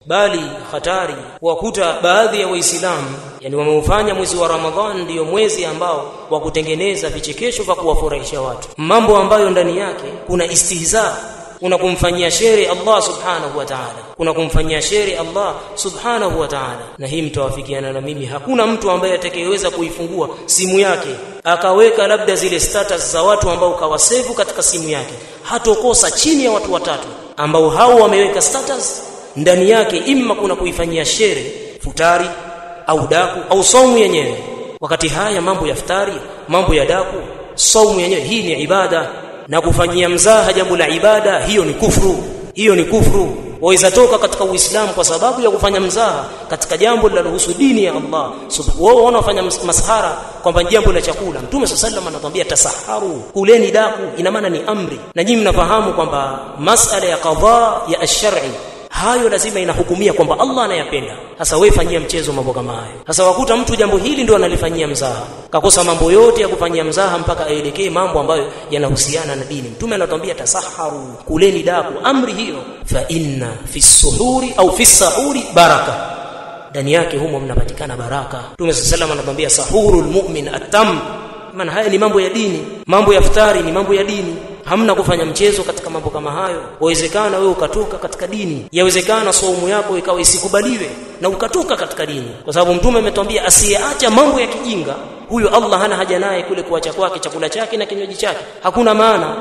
bali hatari wakuta baadhi ya waislamu yani wameufanya mwezi wa Ramadhan ndio mwezi ambao wa kutengeneza vichekesho vya kuwafurahisha watu, mambo ambayo ndani yake kuna istihza, kuna kumfanyia shere Allah subhanahu wa ta'ala, kuna kumfanyia shere Allah subhanahu wa ta'ala. Na hii mtawafikiana na mimi, hakuna mtu ambaye atakayeweza kuifungua simu yake akaweka labda zile status za watu ambao kawasevu katika simu yake, hatokosa chini ya watu watatu ambao hao wameweka status ndani yake, imma kuna kuifanyia shere futari au daku au saumu yenyewe. Wakati haya mambo ya futari, mambo ya daku, saumu yenyewe hii ni ibada, na kufanyia mzaha jambo la ibada hiyo ni kufuru, hiyo ni kufuru. Waweza toka katika Uislamu kwa sababu ya kufanya mzaha katika jambo linalohusu dini ya Allah. Wao wanafanya masahara kwamba jambo la chakula, Mtume sallallahu anatuambia tasaharu, kuleni daku, ina maana ni amri. Na nyinyi mnafahamu kwamba masala ya qadha ya ash-shar'i hayo lazima inahukumia kwamba Allah anayapenda. Sasa wewe fanyia mchezo mambo kama hayo. Sasa wakuta mtu jambo hili ndio analifanyia mzaha, kakosa mambo yote ya kufanyia mzaha mpaka aelekee mambo ambayo yanahusiana na dini. Mtume anatuambia tasaharu, kuleni daku, amri hiyo. Fa inna fi suhuri au fi sahuri baraka, ndani yake humo mnapatikana baraka. Mtume sallallahu anatuambia sahurul mu'min atam, maana haya ni mambo ya dini, mambo ya iftari ni mambo ya dini. Hamna kufanya mchezo katika mambo kama hayo. Wawezekana wewe ukatoka katika dini, yawezekana saumu yako ikawa isikubaliwe na ukatoka katika dini, kwa sababu Mtume ametuambia asiyeacha mambo ya kijinga huyo Allah hana haja naye kule kuacha kwake chakula chake na kinywaji chake, hakuna maana.